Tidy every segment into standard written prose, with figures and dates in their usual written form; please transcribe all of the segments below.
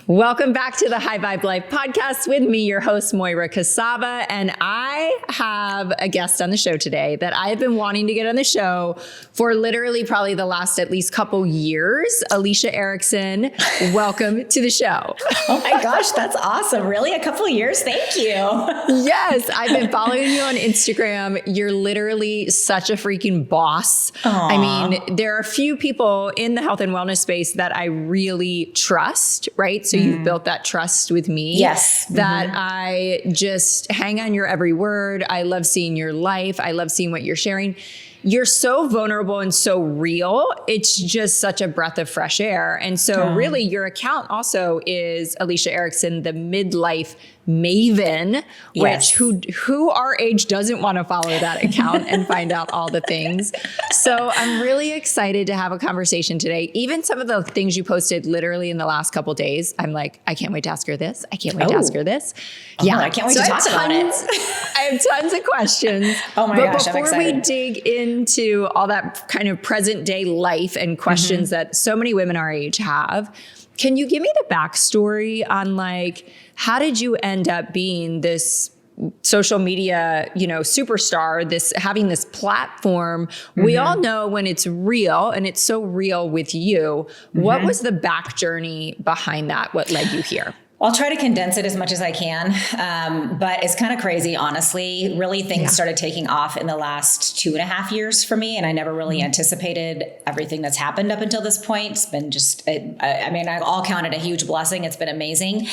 Welcome back to the High Vibe Life podcast with me, your host, Moira Cassava. And I have a guest on the show today that I have been wanting to get on the show for literally probably the last at least couple years. Alicia Erickson, welcome to the show. Oh my gosh, that's awesome. Really? A couple of years? Thank you. Yes, I've been following you on Instagram. You're literally such a freaking boss. Aww. I mean, there are a few people in the health and wellness space that I really trust, right? So you've built that trust with me. Yes. That I just hang on your every word. I love seeing your life. I love seeing what you're sharing. You're so vulnerable and so real. It's just such a breath of fresh air. And so really your account also is Alicia Erickson, the Midlife Maven, Yes. which who our age doesn't want to follow that account and find out all the things. So I'm really excited to have a conversation today. Even some of the things you posted literally in the last couple of days, I'm like, I can't wait to ask her this. I can't wait to ask her this. Yeah, I can't wait to talk about it. I have tons of questions. Oh my gosh, I'm before excited. we dig into all that kind of present day life and questions that so many women our age have, can you give me the backstory on like, how did you end up being this social media, superstar, having this platform? We all know when it's real, and it's so real with you. What was the back journey behind that? What led you here? I'll try to condense it as much as I can. But it's kind of crazy, honestly. Really, things started taking off in the last 2.5 years for me. And I never really anticipated everything that's happened up until this point. It's been I'll count it a huge blessing. It's been amazing.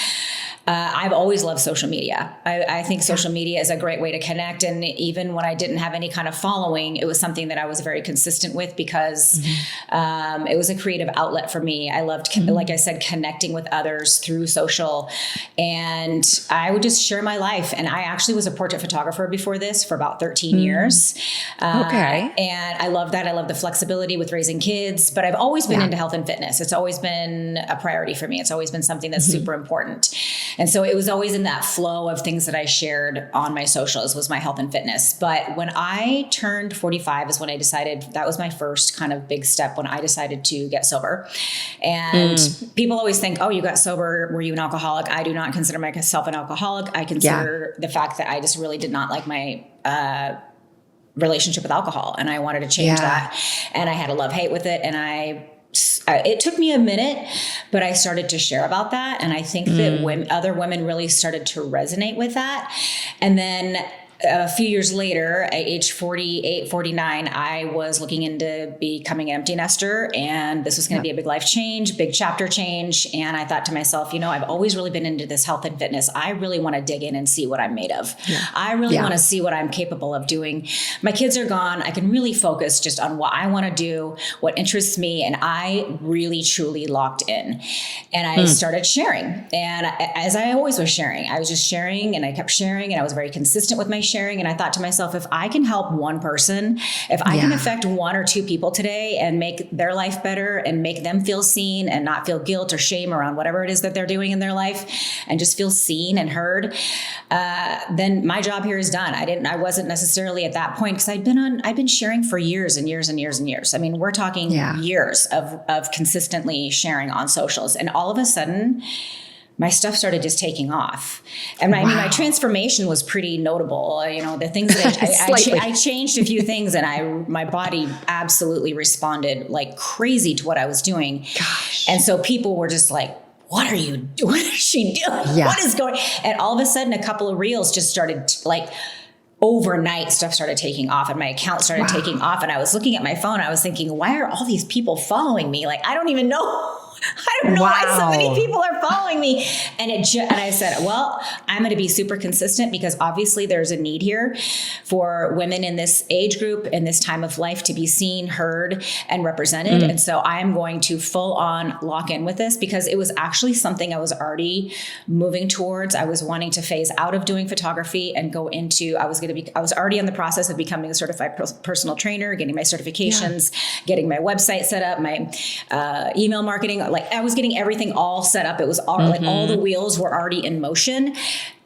I've always loved social media. I think social media is a great way to connect. And even when I didn't have any kind of following, it was something that I was very consistent with because it was a creative outlet for me. I loved, like I said, connecting with others through social. And I would just share my life. And I actually was a portrait photographer before this for about 13 years. Okay. And I love that. I love the flexibility with raising kids, but I've always been into health and fitness. It's always been a priority for me. It's always been something that's super important. And so it was always in that flow of things that I shared on my socials was my health and fitness. But when I turned 45 is when I decided that was my first kind of big step when I decided to get sober. And people always think, oh, you got sober. Were you an alcoholic? I do not consider myself an alcoholic. I consider the fact that I just really did not like my relationship with alcohol. And I wanted to change that. And I had a love-hate with it. And it took me a minute, but I started to share about that. And I think that other women really started to resonate with that. And then a few years later, at age 48, 49, I was looking into becoming an empty nester, and this was going to be a big life change, big chapter change. And I thought to myself, I've always really been into this health and fitness. I really want to dig in and see what I'm made of. I really want to see what I'm capable of doing. My kids are gone. I can really focus just on what I want to do, what interests me. And I really, truly locked in. And I started sharing. And as I always was sharing, I was just sharing, and I kept sharing, and I was very consistent with my sharing. And I thought to myself, if I can help one person, if I can affect 1 or 2 people today and make their life better and make them feel seen and not feel guilt or shame around whatever it is that they're doing in their life and just feel seen and heard, then my job here is done. I wasn't necessarily at that point because I've been sharing for years and years and years and years. I mean, we're talking years of consistently sharing on socials. And all of a sudden, my stuff started just taking off. And I mean, my transformation was pretty notable. The things that I changed a few things, and my body absolutely responded like crazy to what I was doing. Gosh. And so people were just like, what are you doing? What is she doing? Yeah. What is going? And all of a sudden, a couple of reels just started overnight stuff started taking off, and my account started taking off. And I was looking at my phone. I was thinking, why are all these people following me? Like, I don't even know. I don't know why so many people are following me. And I said, well, I'm going to be super consistent because obviously there's a need here for women in this age group, in this time of life, to be seen, heard, and represented. And so I'm going to full on lock in with this because it was actually something I was already moving towards. I was wanting to phase out of doing photography and go into, I was already in the process of becoming a certified personal trainer, getting my certifications, getting my website set up, my email marketing. Like I was getting everything all set up. It was all like all the wheels were already in motion.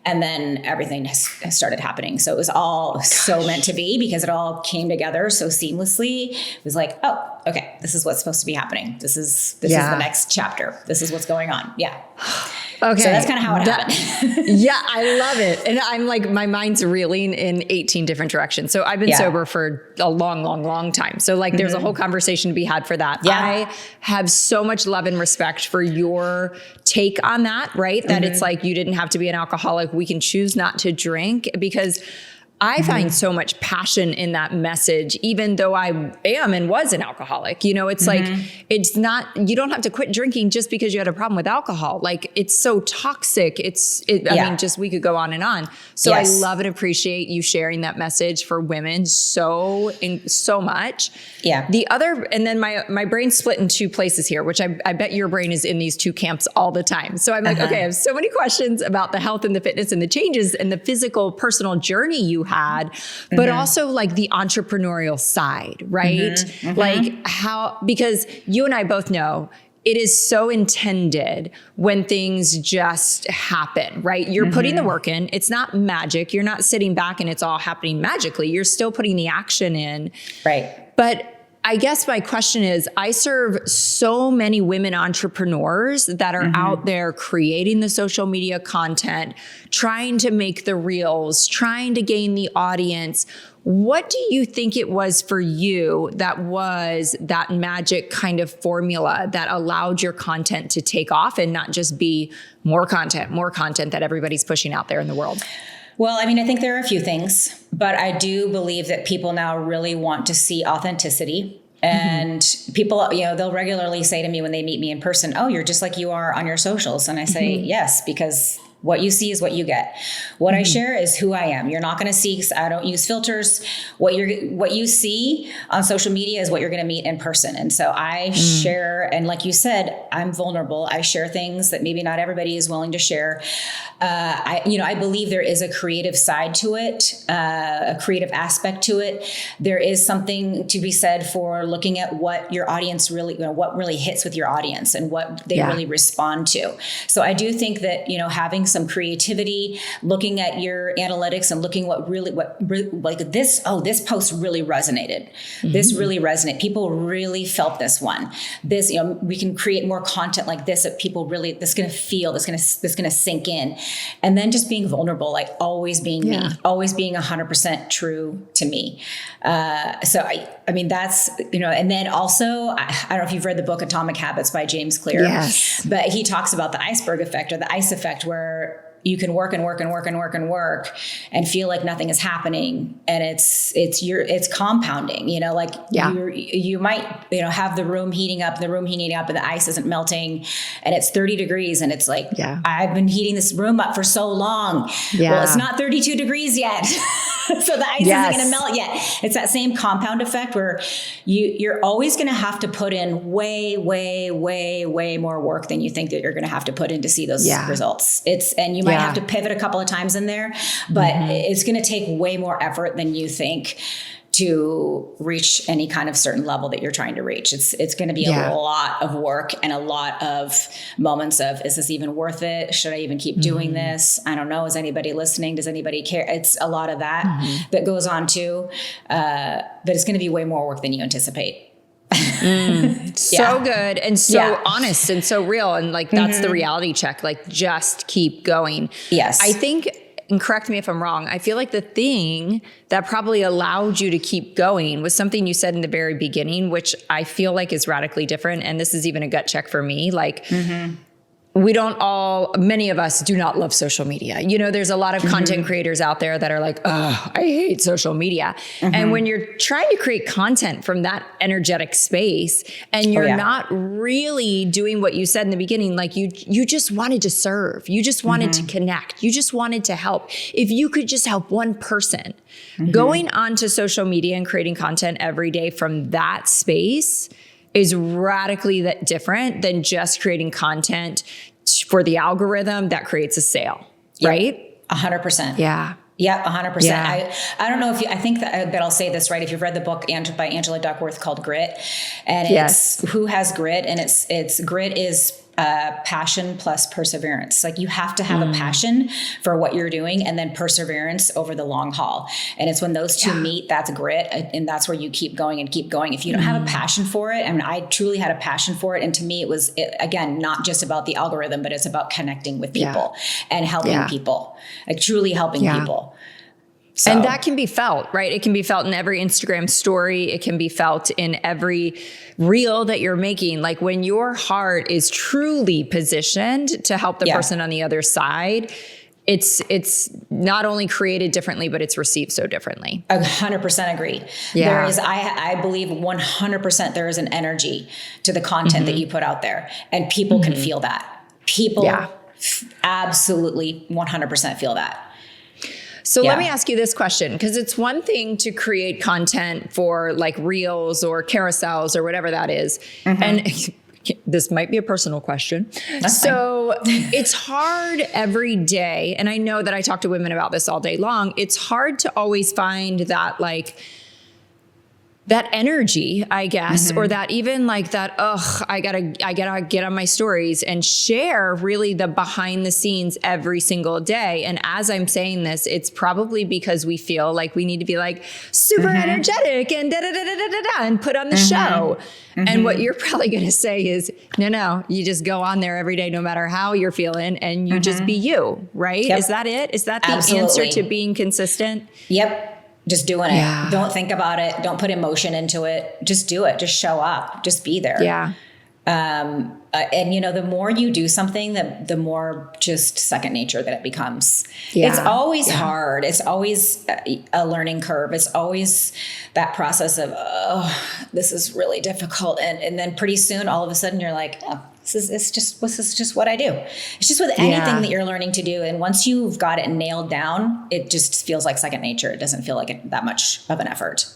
And then everything has started happening. So it was all so meant to be because it all came together so seamlessly. It was like, oh, okay, this is what's supposed to be happening. This is the next chapter. This is what's going on. Yeah. Okay. So that's kind of how it happened. Yeah, I love it. And I'm like, my mind's reeling in 18 different directions. So I've been sober for a long, long, long time. So like there's a whole conversation to be had for that. Yeah. I have so much love and respect for your take on that, right? That it's like, you didn't have to be an alcoholic. We can choose not to drink, because I find so much passion in that message, even though I am and was an alcoholic. You know, it's like, it's not, you don't have to quit drinking just because you had a problem with alcohol. Like, it's so toxic. I mean, just, we could go on and on. So I love and appreciate you sharing that message for women so much. Yeah. The other, and then my brain split in two places here, which I bet your brain is in these two camps all the time. So I'm like, okay, I have so many questions about the health and the fitness and the changes and the physical personal journey you had, but also like the entrepreneurial side, right? Like how, because you and I both know it is so intended when things just happen, right? You're putting the work in. It's not magic. You're not sitting back and it's all happening magically. You're still putting the action in. Right. But I guess my question is, I serve so many women entrepreneurs that are out there creating the social media content, trying to make the reels, trying to gain the audience. What do you think it was for you that was that magic kind of formula that allowed your content to take off and not just be more content that everybody's pushing out there in the world? Well, I mean, I think there are a few things, but I do believe that people now really want to see authenticity. And people, you know, they'll regularly say to me when they meet me in person, "Oh, you're just like you are on your socials." And I say, yes, because what you see is what you get. What I share is who I am. You're not going to see, I don't use filters. What you see on social media is what you're going to meet in person. And so I share, and like you said, I'm vulnerable. I share things that maybe not everybody is willing to share. I believe there is a creative side to it, a creative aspect to it. There is something to be said for looking at what your audience really, what really hits with your audience and what they really respond to. So I do think that, having some creativity, looking at your analytics and looking this post really resonated. This really resonated. People really felt this one. This, we can create more content like this that people really, this going to feel, this going to sink in. And then just being vulnerable, like always being me, always being 100% true to me. So I mean, that's, and then also, I don't know if you've read the book Atomic Habits by James Clear, but he talks about the iceberg effect or the ice effect, where you can work and work and work and work and work and feel like nothing is happening. And it's compounding, you might, have the room heating up and the ice isn't melting and it's 30 degrees. And it's like, I've been heating this room up for so long. Well, it's not 32 degrees yet. So the ice isn't going to melt yet. It's that same compound effect where you're always going to have to put in way, way, way, way more work than you think that you're going to have to put in to see those results. And you might have to pivot a couple of times in there, but it's going to take way more effort than you think to reach any kind of certain level that you're trying to reach. It's going to be a lot of work and a lot of moments of, is this even worth it? Should I even keep doing this? I don't know. Is anybody listening? Does anybody care? It's a lot of that that goes on too. But it's going to be way more work than you anticipate. So good and so honest and so real. And like, that's the reality check. Like, just keep going. Yes. I think, and correct me if I'm wrong, I feel like the thing that probably allowed you to keep going was something you said in the very beginning, which I feel like is radically different. And this is even a gut check for me. Like, many of us do not love social media. There's a lot of content creators out there that are like, oh, I hate social media. And when you're trying to create content from that energetic space and you're not really doing what you said in the beginning, like you just wanted to serve, you just wanted to connect, you just wanted to help. If you could just help one person, going onto social media and creating content every day from that space is radically different than just creating content for the algorithm that creates a sale, right? 100%. Yeah. Yeah, 100%. Yeah. I don't know if I think that I'll say this right. If you've read the book by Angela Duckworth called Grit, and it's Who Has Grit, and it's grit is passion plus perseverance. Like you have to have a passion for what you're doing and then perseverance over the long haul. And it's when those two meet, that's grit. And that's where you keep going and keep going. If you don't have a passion for it, I mean, I truly had a passion for it. And to me, it was, again, not just about the algorithm, but it's about connecting with people and helping people, like truly helping people. So. And that can be felt, right? It can be felt in every Instagram story. It can be felt in every reel that you're making. Like when your heart is truly positioned to help the person on the other side, it's not only created differently, but it's received so differently. 100% agree. Yeah. There is, I believe 100% there is an energy to the content that you put out there, and people can feel that. People absolutely 100% feel that. So let me ask you this question, because it's one thing to create content for like reels or carousels or whatever that is. And this might be a personal question. That's fine. It's hard every day. And I know that I talk to women about this all day long. It's hard to always find that like that energy, I guess, or that even like that, I gotta get on my stories and share really the behind the scenes every single day. And as I'm saying this, it's probably because we feel like we need to be like super energetic and and put on the show. And what you're probably going to say is, no, you just go on there every day, no matter how you're feeling, and you just be you, right? Yep. Is that it? Is that the answer to being consistent? Yep. Just doing it. Don't think about it. Don't put emotion into it. Just do it. Just show up. Just be there. Yeah. And you know, the more you do something, the more just second nature that it becomes. Yeah. It's always hard. It's always a learning curve. It's always that process of, this is really difficult. And then pretty soon, all of a sudden you're like, this is just what I do. It's just with anything that you're learning to do. And once you've got it nailed down, it just feels like second nature. It doesn't feel like that much of an effort.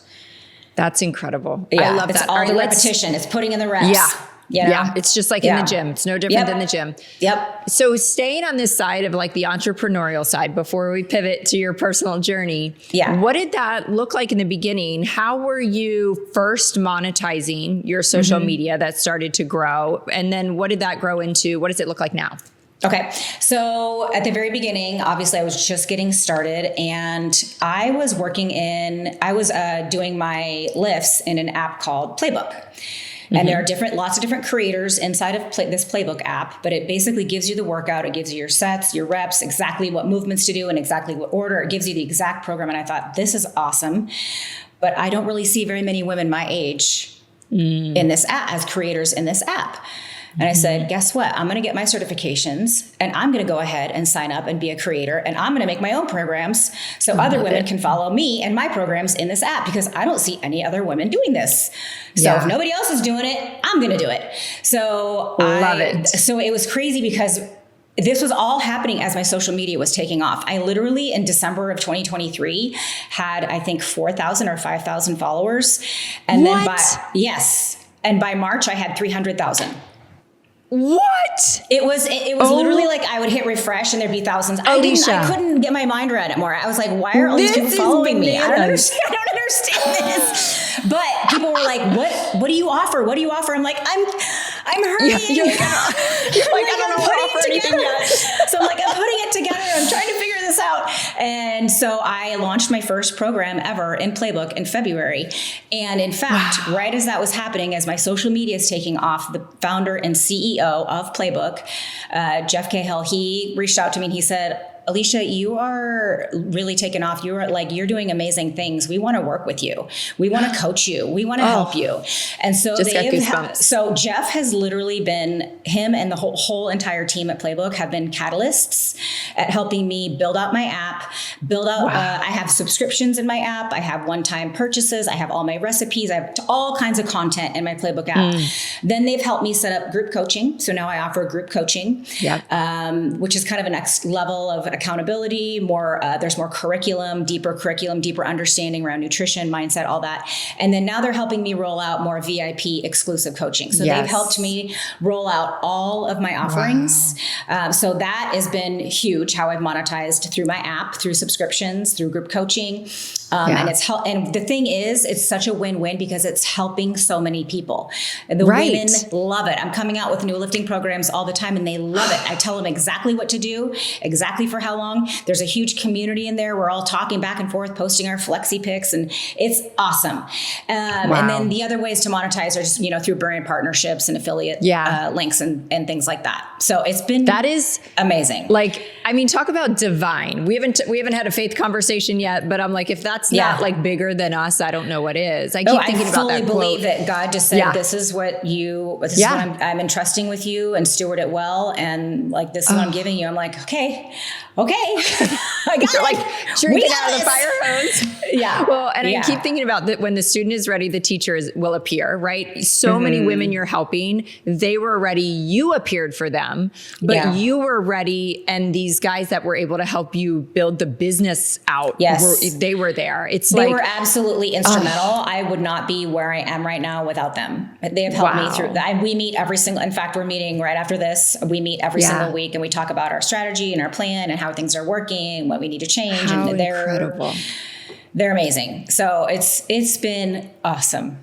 That's incredible. Yeah, I love it's that. all the repetition. It's putting in the reps. Yeah. You know? Yeah. It's just like in the gym. It's no different than the gym. Yep. So staying on this side of like the entrepreneurial side before we pivot to your personal journey. Yeah. What did that look like in the beginning? How were you first monetizing your social media that started to grow? And then what did that grow into? What does it look like now? Okay. So at the very beginning, obviously I was just getting started, and I was doing my lifts in an app called Playbook. And there are lots of different creators inside of this Playbook app, but it basically gives you the workout. It gives you your sets, your reps, exactly what movements to do in exactly what order. It gives you the exact program. And I thought, this is awesome. But I don't really see very many women my age in this app as creators in this app. And I said, guess what? I'm going to get my certifications, and I'm going to go ahead and sign up and be a creator. And I'm going to make my own programs so other women can follow me and my programs in this app, because I don't see any other women doing this. So if nobody else is doing it, I'm going to do it. So So it was crazy because this was all happening as my social media was taking off. I literally in December of 2023 had, I think, 4,000 or 5,000 followers. And then by March I had 300,000. What? It was literally like I would hit refresh and there'd be thousands. Alicia. I couldn't get my mind around it more. I was like, why are all these people following me? I don't understand this. But people were like, what do you offer? What do you offer? I'm like, I'm hurting. You're like, I don't know what to offer anything yet. So I'm like, I'm putting it together. I'm trying to figure this out. And so I launched my first program ever in Playbook in February. And in fact, right as that was happening, as my social media is taking off, the founder and CEO of Playbook, Jeff Cahill, he reached out to me and he said, Alicia, you are really taking off. You're doing amazing things. We want to work with you. We want to coach you. We want to help you. And so so Jeff has literally been, him and the whole entire team at Playbook have been catalysts at helping me build out my app, I have subscriptions in my app. I have one-time purchases. I have all my recipes. I have all kinds of content in my Playbook app. Then they've helped me set up group coaching. So now I offer group coaching, which is kind of a next level of accountability, there's more curriculum, deeper understanding around nutrition, mindset, all that. And then now they're helping me roll out more VIP exclusive coaching. So they've helped me roll out all of my offerings. So that has been huge, how I've monetized through my app, through subscriptions, through group coaching. And the thing is, it's such a win-win because it's helping so many people. And the way women love it. I'm coming out with new lifting programs all the time and they love it. I tell them exactly what to do, exactly for how long. There's a huge community in there. We're all talking back and forth, posting our flexi pics, and it's awesome. And then the other ways to monetize are just, through brand partnerships and affiliate links and things like that. So it's been amazing. Like, I mean, talk about divine. We haven't had a faith conversation yet, but I'm like, if that's not like bigger than us, I don't know what is. I keep thinking about that I fully believe that God just said, this is what what I'm entrusting with you, and steward it well. And like, this is what I'm giving you. I'm like, okay. I got You're like drinking out of the fire hose. Yeah. Well, and I keep thinking about that when the student is ready, the teacher will appear, right? So many women you're helping, they were ready. You appeared for them, but you were ready. And these guys that were able to help you build the business out, they were there. They were absolutely instrumental. I would not be where I am right now without them. They have helped me through that. We meet in fact, we're meeting right after this. We meet every single week and we talk about our strategy and our plan and how things are working, what we need to change. And they're incredible. They're amazing. So it's been awesome.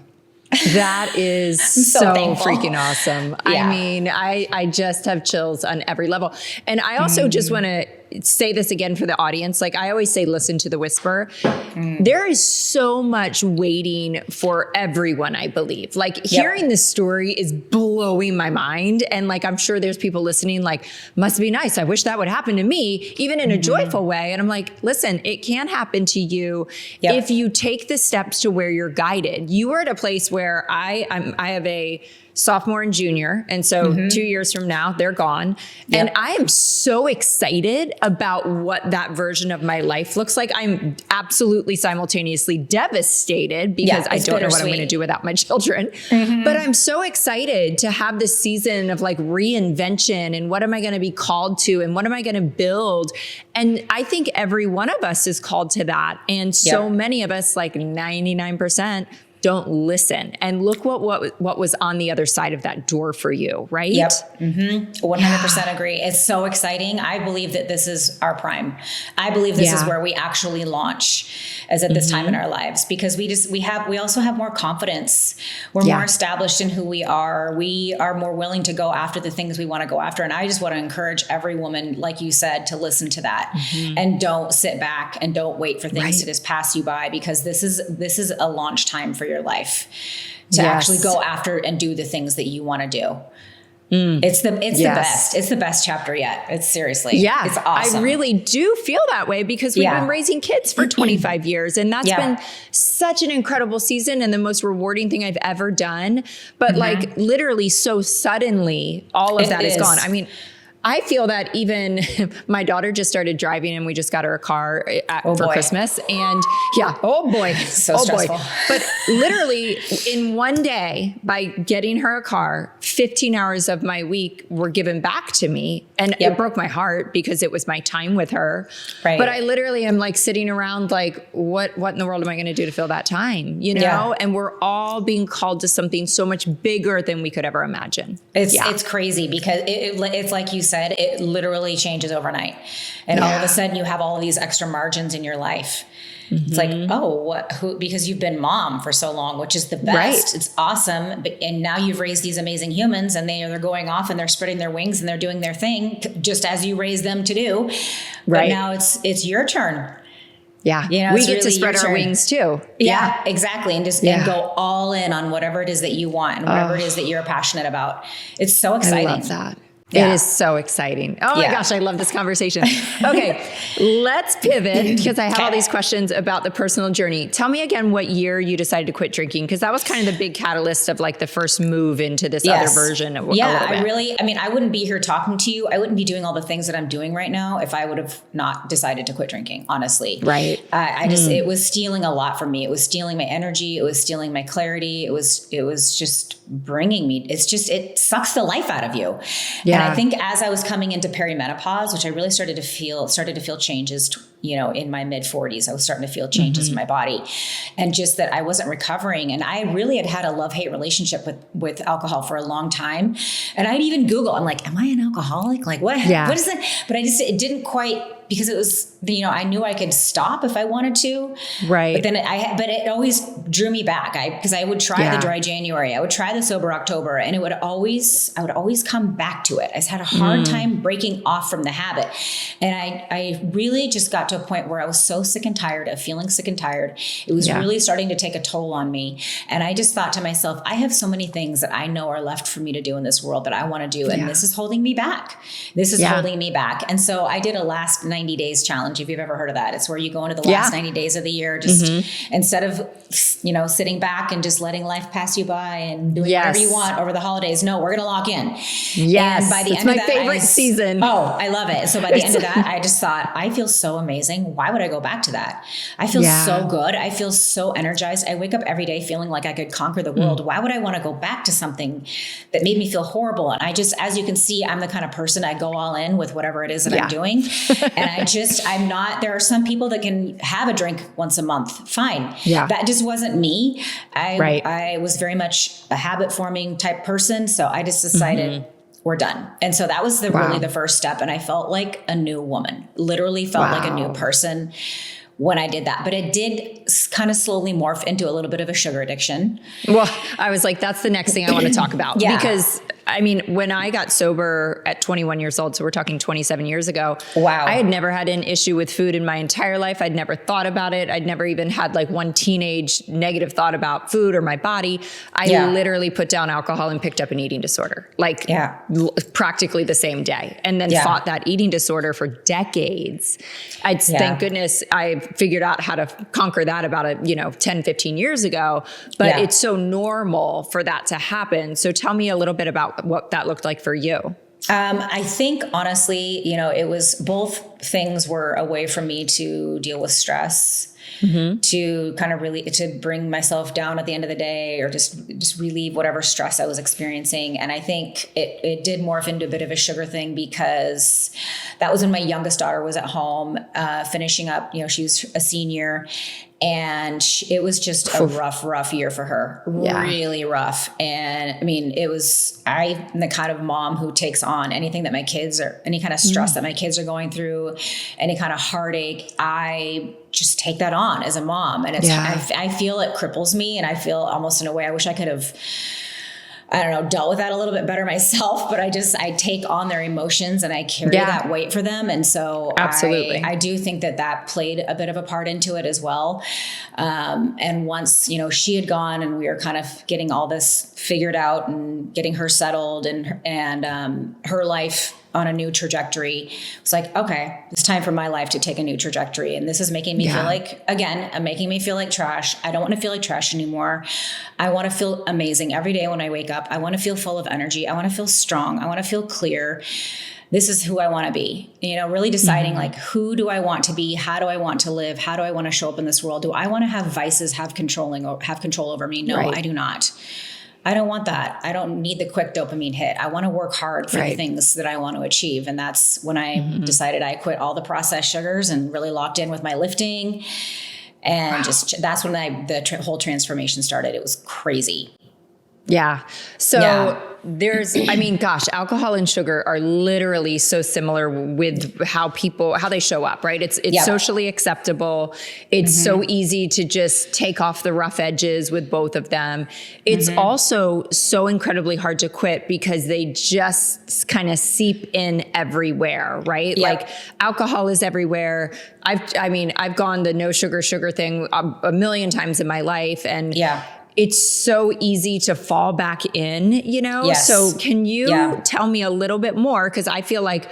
That is so freaking awesome. Yeah. I mean, I just have chills on every level. And I also just want to say this again for the audience. Like I always say, listen to the whisper. There is so much waiting for everyone, I believe. Like hearing this story is blowing my mind. And like, I'm sure there's people listening like, must be nice. I wish that would happen to me, even in a joyful way. And I'm like, listen, it can happen to you if you take the steps to where you're guided. You are at a place where I have a sophomore and junior. And so 2 years from now, they're gone. And I am so excited about what that version of my life looks like. I'm absolutely simultaneously devastated because I don't know what I'm going to do without my children. But I'm so excited to have this season of like reinvention and what am I going to be called to and what am I going to build? And I think every one of us is called to that. And so many of us, like 99%, don't listen. And look what was on the other side of that door for you, right? Yep. 100% agree. It's so exciting. I believe that this is our prime. I believe this is where we actually launch as at this time in our lives, because we also have more confidence. We're more established in who we are. We are more willing to go after the things we want to go after. And I just want to encourage every woman, like you said, to listen to that and don't sit back and don't wait for things to just pass you by, because this is a launch time for your life to actually go after and do the things that you want to do. It's the best. It's the best chapter yet. It's seriously. Yeah. It's awesome. I really do feel that way because we've been raising kids for 25 years and that's been such an incredible season and the most rewarding thing I've ever done. But like literally so suddenly all of that is gone. I mean, I feel that even my daughter just started driving and we just got her a car for Christmas. And so stressful. But literally in one day, by getting her a car, 15 hours of my week were given back to me. And it broke my heart because it was my time with her. Right. But I literally am like sitting around like, what in the world am I going to do to fill that time? You know? And we're all being called to something so much bigger than we could ever imagine. It's crazy because it's like you said, it literally changes overnight. And all of a sudden you have all of these extra margins in your life. It's like, because you've been mom for so long, which is the best. Right. It's awesome. And now you've raised these amazing humans and they're going off and they're spreading their wings and they're doing their thing just as you raised them to do. Right. But now it's your turn. Yeah. You know, we get to spread our wings too. Yeah, exactly. And just and go all in on whatever it is that you want and whatever it is that you're passionate about. It's so exciting. I love that. Yeah. It is so exciting. Oh my gosh, I love this conversation. Okay, let's pivot because I have all these questions about the personal journey. Tell me again what year you decided to quit drinking, because that was kind of the big catalyst of like the first move into this other version of I wouldn't be here talking to you. I wouldn't be doing all the things that I'm doing right now if I would have not decided to quit drinking, honestly. Right. It was stealing a lot from me. It was stealing my energy. It was stealing my clarity. It was just bringing me, it sucks the life out of you. Yeah. And I think as I was coming into perimenopause, which I really started to feel changes, in my mid 40s, I was starting to feel changes in my body, and just that I wasn't recovering. And I really had a love-hate relationship with alcohol for a long time. And I'd even Google, I'm like, am I an alcoholic? Like what is it? But it didn't quite because it was, I knew I could stop if I wanted to. Right. But then but it always drew me back. Because I would try the dry January, I would try the sober October, and I would always come back to it. I just had a hard time breaking off from the habit. And I really just got to a point where I was so sick and tired of feeling sick and tired. It was really starting to take a toll on me. And I just thought to myself, I have so many things that I know are left for me to do in this world that I want to do. And this is holding me back. This is holding me back. And so I did a last 90 days challenge. If you've ever heard of that, it's where you go into the last 90 days of the year, just instead of, sitting back and just letting life pass you by and doing whatever you want over the holidays. No, we're going to lock in. Yes. And by the it's end my of that, favorite season. Oh, I love it. So by the end of that, I just thought, I feel so amazing. Why would I go back to that? I feel so good. I feel so energized. I wake up every day feeling like I could conquer the world. Why would I want to go back to something that made me feel horrible? And I just, as you can see, I'm the kind of person, I go all in with whatever it is that I'm doing. And I'm not, there are some people that can have a drink once a month. Fine. Yeah. That just wasn't me. I was very much a habit forming type person. So I just decided we're done. And so that was really the first step. And I felt like a new woman, literally felt like a new person when I did that. But it did kind of slowly morph into a little bit of a sugar addiction. Well, I was like, that's the next thing I want to talk about. Because I mean, when I got sober at 21 years old, so we're talking 27 years ago, I had never had an issue with food in my entire life. I'd never thought about it. I'd never even had like one teenage negative thought about food or my body. I literally put down alcohol and picked up an eating disorder, like practically the same day, and then fought that eating disorder for decades. Thank goodness I figured out how to conquer that about 10, 15 years ago, but it's so normal for that to happen. So tell me a little bit about what that looked like for you. I think honestly, it was both things were a way for me to deal with stress, to kind of really, to bring myself down at the end of the day, or just relieve whatever stress I was experiencing. And I think it did morph into a bit of a sugar thing, because that was when my youngest daughter was at home, finishing up, she was a senior. And it was just a rough year for her, really rough. And I mean, I'm the kind of mom who takes on anything that my kids are, any kind of stress that my kids are going through, any kind of heartache. I just take that on as a mom. And I feel it cripples me. And I feel almost in a way, I wish I could have, dealt with that a little bit better myself, but I take on their emotions and I carry that weight for them. And so absolutely. I do think that played a bit of a part into it as well. And once, she had gone and we were kind of getting all this figured out and getting her settled and her life on a new trajectory, it's like, okay, it's time for my life to take a new trajectory. And this is making me feel like, again, making me feel like trash. I don't want to feel like trash anymore. I want to feel amazing every day when I wake up. I want to feel full of energy. I want to feel strong. I want to feel clear. This is who I want to be, really deciding like, who do I want to be? How do I want to live? How do I want to show up in this world? Do I want to have vices, have control over me? No, I do not. I don't want that. I don't need the quick dopamine hit. I want to work hard for the things that I want to achieve. And that's when I decided I quit all the processed sugars and really locked in with my lifting. And that's when the whole transformation started. It was crazy. Yeah. So alcohol and sugar are literally so similar with how they show up, right? It's socially acceptable. It's so easy to just take off the rough edges with both of them. It's also so incredibly hard to quit because they just kind of seep in everywhere, right? Like alcohol is everywhere. I've gone the no sugar thing a million times in my life, and it's so easy to fall back in, Yes. So can you tell me a little bit more? Because I feel like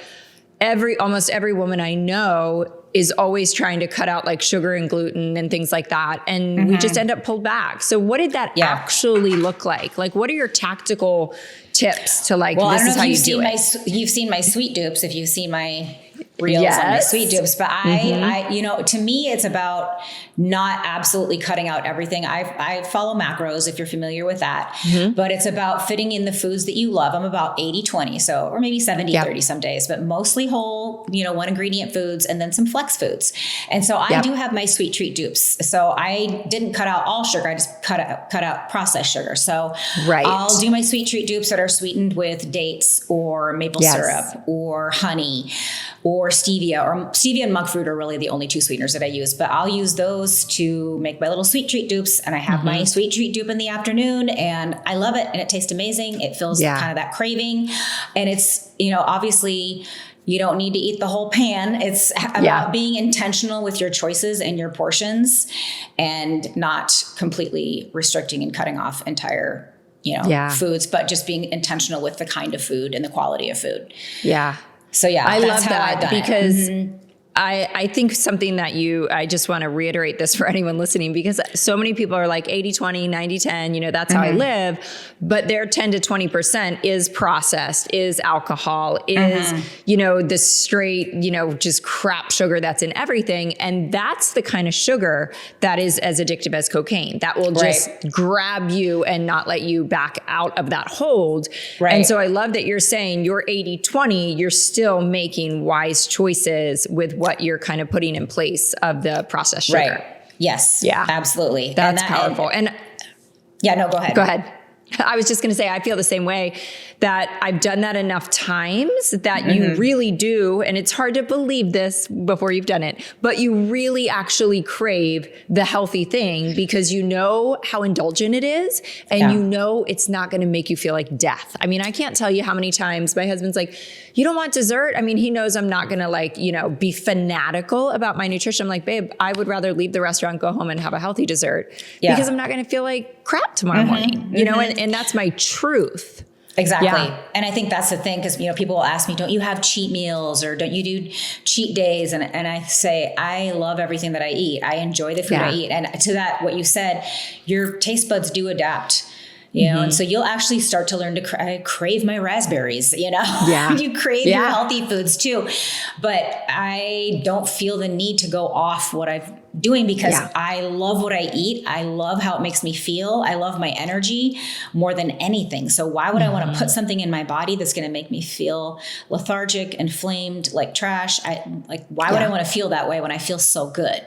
almost every woman I know is always trying to cut out like sugar and gluten and things like that. And we just end up pulled back. So what did that actually look like? Like, what are your tactical tips to this is how you do it? You've seen my sweet dupes if you've seen my reels on my sweet dupes, but I to me, it's about not absolutely cutting out everything. I follow macros, if you're familiar with that, but it's about fitting in the foods that you love. I'm about 80-20. So, or maybe 70-30 some days, but mostly whole, one ingredient foods and then some flex foods. And so I do have my sweet treat dupes. So I didn't cut out all sugar. I just cut out processed sugar. So I'll do my sweet treat dupes that are sweetened with dates or maple syrup or honey, or stevia and monk fruit are really the only two sweeteners that I use, but I'll use those to make my little sweet treat dupes. And I have my sweet treat dupe in the afternoon and I love it. And it tastes amazing. It fills kind of that craving. And it's, obviously you don't need to eat the whole pan. It's about being intentional with your choices and your portions and not completely restricting and cutting off entire, foods, but just being intentional with the kind of food and the quality of food. Yeah. So I love that because I think something that I just want to reiterate this for anyone listening, because so many people are like 80-20, 90-10, that's how I live, but their 10 to 20% is processed, is alcohol, is, the straight, just crap sugar that's in everything. And that's the kind of sugar that is as addictive as cocaine that will just grab you and not let you back out of that hold. Right. And so I love that you're saying you're 80-20, you're still making wise choices with what you're kind of putting in place of the processed sugar. Right. Yes. Yeah. Absolutely. That's powerful. No, go ahead. Go ahead. I was just going to say, I feel the same way, that I've done that enough times that you really do. And it's hard to believe this before you've done it, but you really actually crave the healthy thing because you know how indulgent it is. And you know, it's not going to make you feel like death. I mean, I can't tell you how many times my husband's like, you don't want dessert? I mean, he knows I'm not going to be fanatical about my nutrition. I'm like, babe, I would rather leave the restaurant, go home and have a healthy dessert because I'm not going to feel like crap tomorrow morning, and that's my truth. Exactly. Yeah. And I think that's the thing, because, people will ask me, don't you have cheat meals or don't you do cheat days? And I say, I love everything that I eat. I enjoy the food I eat. And to that, what you said, your taste buds do adapt. And so you'll actually start to learn to crave my raspberries, you crave your healthy foods too. But I don't feel the need to go off what I'm doing because I love what I eat. I love how it makes me feel. I love my energy more than anything. So why would I want to put something in my body that's going to make me feel lethargic, inflamed, like trash? Why would I want to feel that way when I feel so good?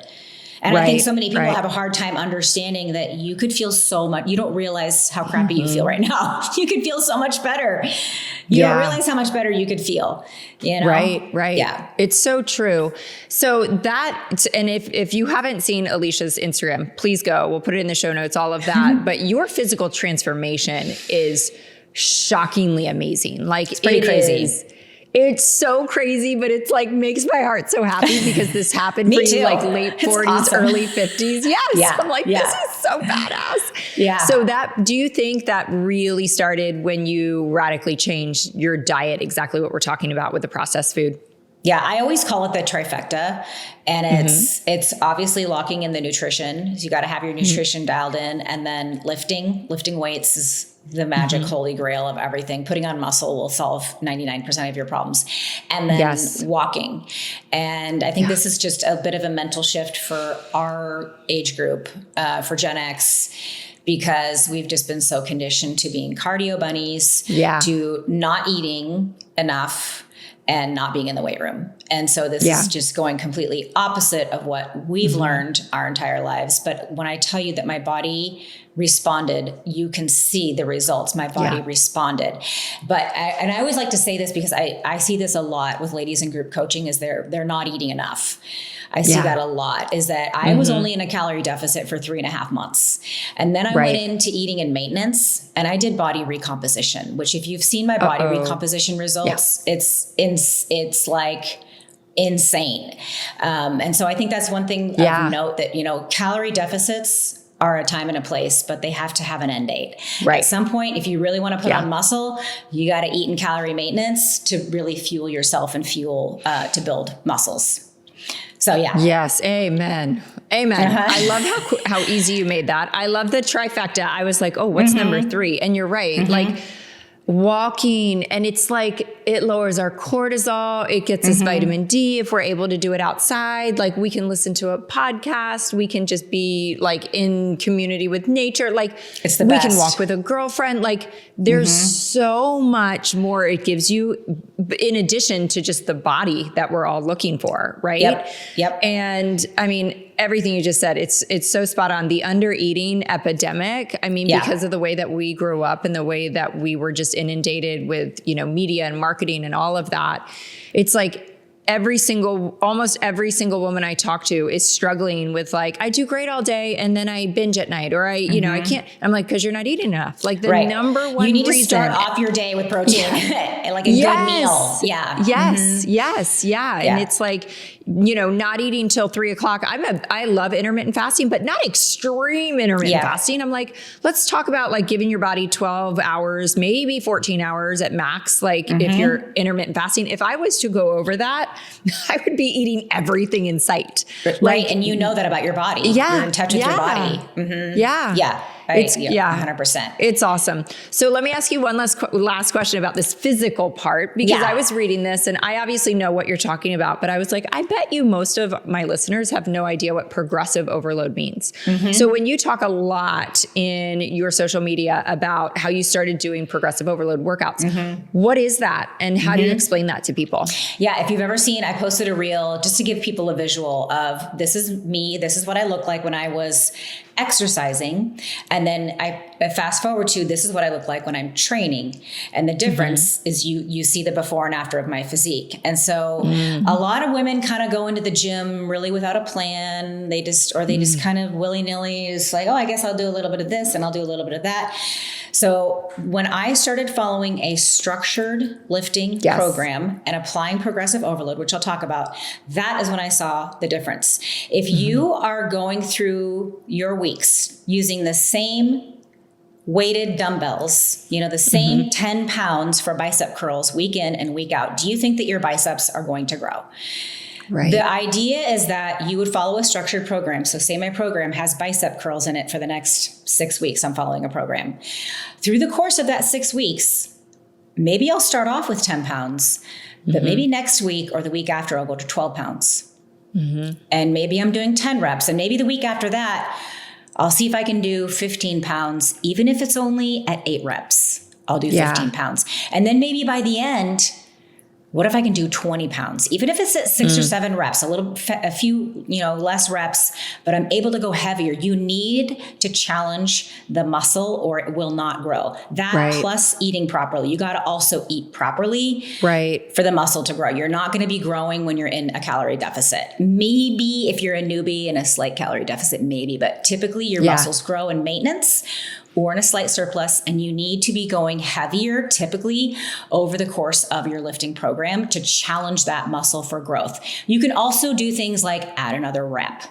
And I think so many people have a hard time understanding that you could feel so much. You don't realize how crappy you feel right now. You could feel so much better. You don't realize how much better you could feel. Right. Yeah. It's so true. So and if you haven't seen Alicia's Instagram, please go. We'll put it in the show notes, all of that. But your physical transformation is shockingly amazing. Like, it's pretty crazy. It's so crazy, but it's makes my heart so happy because this happened for you late 40s, awesome. Early 50s. Yes. Yeah. I'm like, this is so badass. Yeah. So do you think that really started when you radically changed your diet, exactly what we're talking about with the processed food? Yeah, I always call it the trifecta, and it's obviously locking in the nutrition. So you got to have your nutrition dialed in, and then lifting weights is the magic holy grail of everything. Putting on muscle will solve 99% of your problems. And then walking. And I think this is just a bit of a mental shift for our age group, for Gen X, because we've just been so conditioned to being cardio bunnies, to not eating enough and not being in the weight room. And so this is just going completely opposite of what we've learned our entire lives. But when I tell you that my body responded, you can see the results. My body responded. But I always like to say this because I see this a lot with ladies in group coaching, is they're not eating enough. I see that a lot, is that I was only in a calorie deficit for 3.5 months. And then I went into eating in maintenance, and I did body recomposition, which if you've seen my body recomposition results, it's like insane. And so I think that's one thing of note, that, calorie deficits are a time and a place, but they have to have an end date. Right. At some point, if you really want to put on muscle, you got to eat in calorie maintenance to really fuel yourself and fuel to build muscles. So Yes. Amen. I love how easy you made that. I love the trifecta. I was like, oh, what's number 3? And you're right. Like walking, and it's it lowers our cortisol. It gets us vitamin D if we're able to do it outside. We can listen to a podcast. We can just be in community with nature. It's the best. We can walk with a girlfriend. There's so much more it gives you in addition to just the body that we're all looking for. Right. Yep. And I mean, everything you just said, it's so spot on. The under eating epidemic. I mean, because of the way that we grew up and the way that we were just inundated with, media and marketing and all of that, it's almost every single woman I talk to is struggling with like, I do great all day and then I binge at night, or I can't. I'm like, because you're not eating enough. Like the number one you need reason, to start off your day with protein, like a good meal. Yeah. Yes. And it's like, not eating till 3:00. I love intermittent fasting, but not extreme intermittent fasting. I'm like, let's talk about like giving your body 12 hours, maybe 14 hours at max. Like if you're intermittent fasting, if I was to go over that, I would be eating everything in sight. Right. And you know that about your body. Yeah. You're in touch with your body. Yeah. Right? It's 100%. It's awesome. So let me ask you one last question about this physical part, because I was reading this and I obviously know what you're talking about, but I was like, I bet you most of my listeners have no idea what progressive overload means. So when you talk a lot in your social media about how you started doing progressive overload workouts, what is that? And how do you explain that to people? Yeah. If you've ever seen, I posted a reel just to give people a visual of this is me. This is what I look like when I was exercising. And then I fast forward to this is what I look like when I'm training. And the difference is you see the before and after of my physique. And so a lot of women kind of go into the gym really without a plan. They just kind of willy-nilly is like, oh, I guess I'll do a little bit of this and I'll do a little bit of that. So when I started following a structured lifting program and applying progressive overload, which I'll talk about, that is when I saw the difference. If you are going through your weeks using the same weighted dumbbells, the same 10 pounds for bicep curls week in and week out, do you think that your biceps are going to grow? Right. The idea is that you would follow a structured program. So say my program has bicep curls in it for the next 6 weeks. I'm following a program. Through the course of that 6 weeks, maybe I'll start off with 10 pounds, but maybe next week or the week after I'll go to 12 pounds. And maybe I'm doing 10 reps. And maybe the week after that, I'll see if I can do 15 pounds, even if it's only at 8 reps, I'll do 15 pounds. And then maybe by the end, what if I can do 20 pounds? Even if it's at 6 or 7 reps, a few, less reps, but I'm able to go heavier. You need to challenge the muscle or it will not grow. That plus eating properly. You got to also eat properly for the muscle to grow. You're not going to be growing when you're in a calorie deficit. Maybe if you're a newbie in a slight calorie deficit, maybe, but typically your muscles grow in maintenance or in a slight surplus, and you need to be going heavier typically over the course of your lifting program to challenge that muscle for growth. You can also do things like add another rep.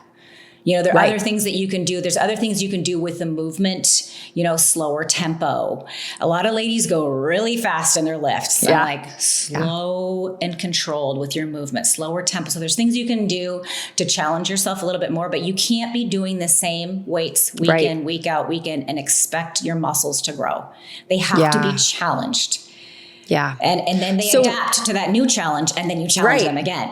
There are other things that you can do. There's other things you can do with the movement, slower tempo. A lot of ladies go really fast in their lifts. Yeah. Like slow and controlled with your movement, slower tempo. So there's things you can do to challenge yourself a little bit more, but you can't be doing the same weights week in, week out, week in, and expect your muscles to grow. They have to be challenged. Yeah. And then they adapt to that new challenge, and then you challenge them again.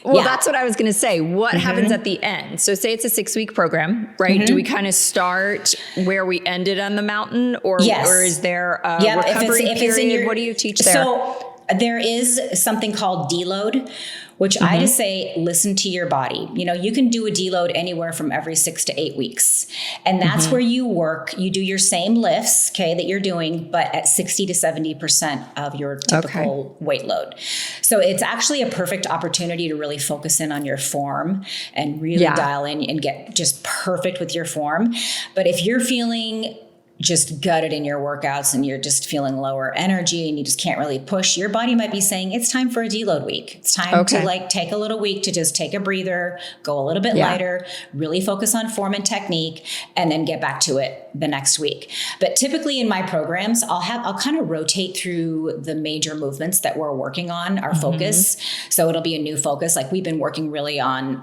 Well, that's what I was going to say. What happens at the end? So say it's a 6-week program, right? Do we kind of start where we ended on the mountain, or is there a recovery period? What do you teach there? So there is something called deload, which I just say, listen to your body. You can do a deload anywhere from every 6 to 8 weeks. And that's where you do your same lifts, that you're doing, but at 60 to 70% of your typical weight load. So it's actually a perfect opportunity to really focus in on your form and really dial in and get just perfect with your form. But if you're feeling just gutted in your workouts and you're just feeling lower energy and you just can't really push, your body might be saying it's time for a deload week. It's time to take a little week to just take a breather, go a little bit lighter, really focus on form and technique, and then get back to it the next week. But typically in my programs, I'll kind of rotate through the major movements that we're working on, our focus. So it'll be a new focus. Like we've been working really on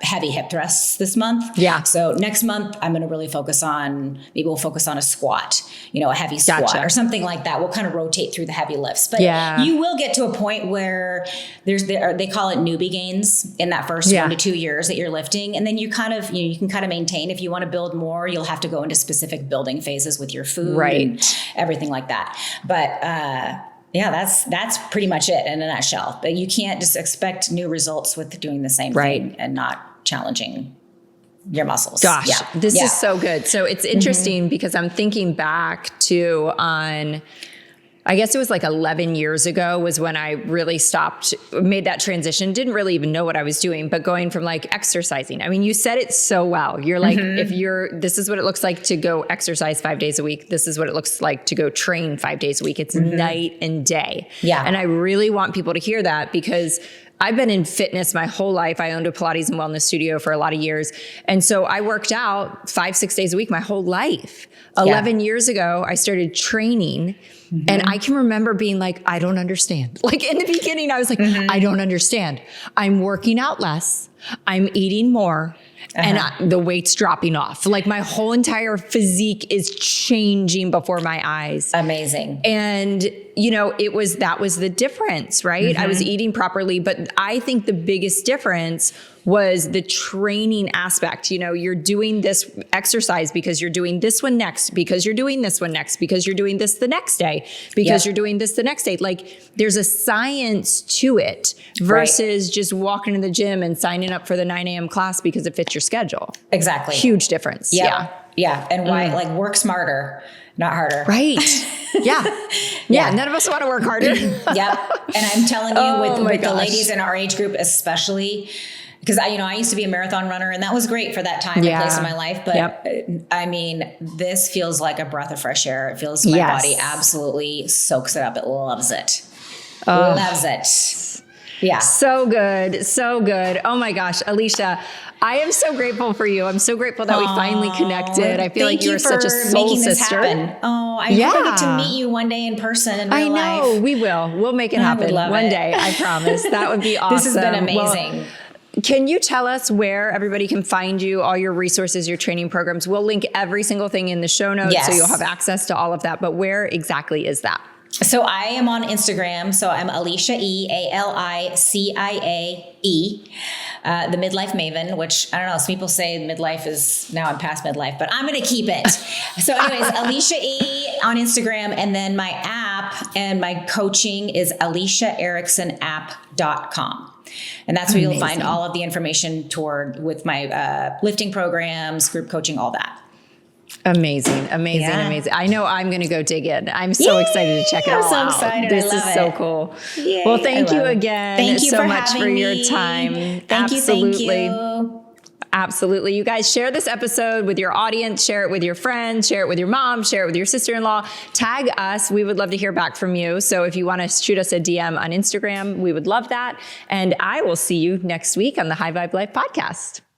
heavy hip thrusts this month. Yeah. So next month, I'm going to really focus on, maybe we'll focus on a squat, a heavy squat or something like that. We'll kind of rotate through the heavy lifts, but you will get to a point where they call it newbie gains in that first 1 to 2 years that you're lifting. And then you kind of, you can kind of maintain. If you want to build more, you'll have to go into specific building phases with your food and everything like that. But, that's pretty much it in a nutshell. But you can't just expect new results with doing the same thing and not challenging your muscles. Gosh, this is so good. So it's interesting because I'm thinking back to on I guess it was like 11 years ago was when I really made that transition. Didn't really even know what I was doing, but going from like exercising. I mean, you said it so well. You're like, this is what it looks like to go exercise 5 days a week. This is what it looks like to go train 5 days a week. It's night and day. Yeah. And I really want people to hear that because I've been in fitness my whole life. I owned a Pilates and wellness studio for a lot of years. And so I worked out 5-6 days a week my whole life. 11 years ago, I started training. And I can remember being like, I don't understand. Like in the beginning, I was like, I don't understand. I'm working out less. I'm eating more. And the weight's dropping off. Like my whole entire physique is changing before my eyes. Amazing. And, that was the difference, right? I was eating properly, but I think the biggest difference was the training aspect. You're doing this exercise because you're doing this one next, because you're doing this one next, because you're doing this the next day, because you're doing this the next day. Like there's a science to it versus just walking to the gym and signing up for the 9 a.m. class because it fits your schedule. Exactly. Huge difference. Yeah. And why like work smarter, not harder. Right. Yeah. Yeah. None of us want to work harder. Yep. And I'm telling you with the ladies in our age group, especially because I used to be a marathon runner and that was great for that time and place in my life. But I mean, this feels like a breath of fresh air. It feels my body absolutely soaks it up. It loves it. Loves it. Yeah. So good. So good. Oh my gosh, Alicia, I am so grateful for you. I'm so grateful that we finally connected. I feel like you are such a soul sister. Oh, I hope I get to meet you one day in person in real life. I know, we will. We'll make it happen one day. I promise. That would be awesome. This has been amazing. Well, can you tell us where everybody can find you, all your resources, your training programs? We'll link every single thing in the show notes so you'll have access to all of that. But where exactly is that? So I am on Instagram. So I'm Alicia E, ALICIAE, the Midlife Maven, which I don't know. Some people say midlife is now I'm past midlife, but I'm going to keep it. So anyways, Alicia E on Instagram. And then my app and my coaching is aliciaericksonapp.com. And that's where you'll find all of the information with my lifting programs, group coaching, all that. Amazing. I know I'm going to go dig in. I'm so excited to check it all out. I'm so excited. This is so cool. Yay, well, thank you again so much for your time. Thank you. Absolutely. You guys share this episode with your audience, share it with your friends, share it with your mom, share it with your sister-in-law, tag us. We would love to hear back from you. So if you want to shoot us a DM on Instagram, we would love that. And I will see you next week on the High Vibe Life podcast.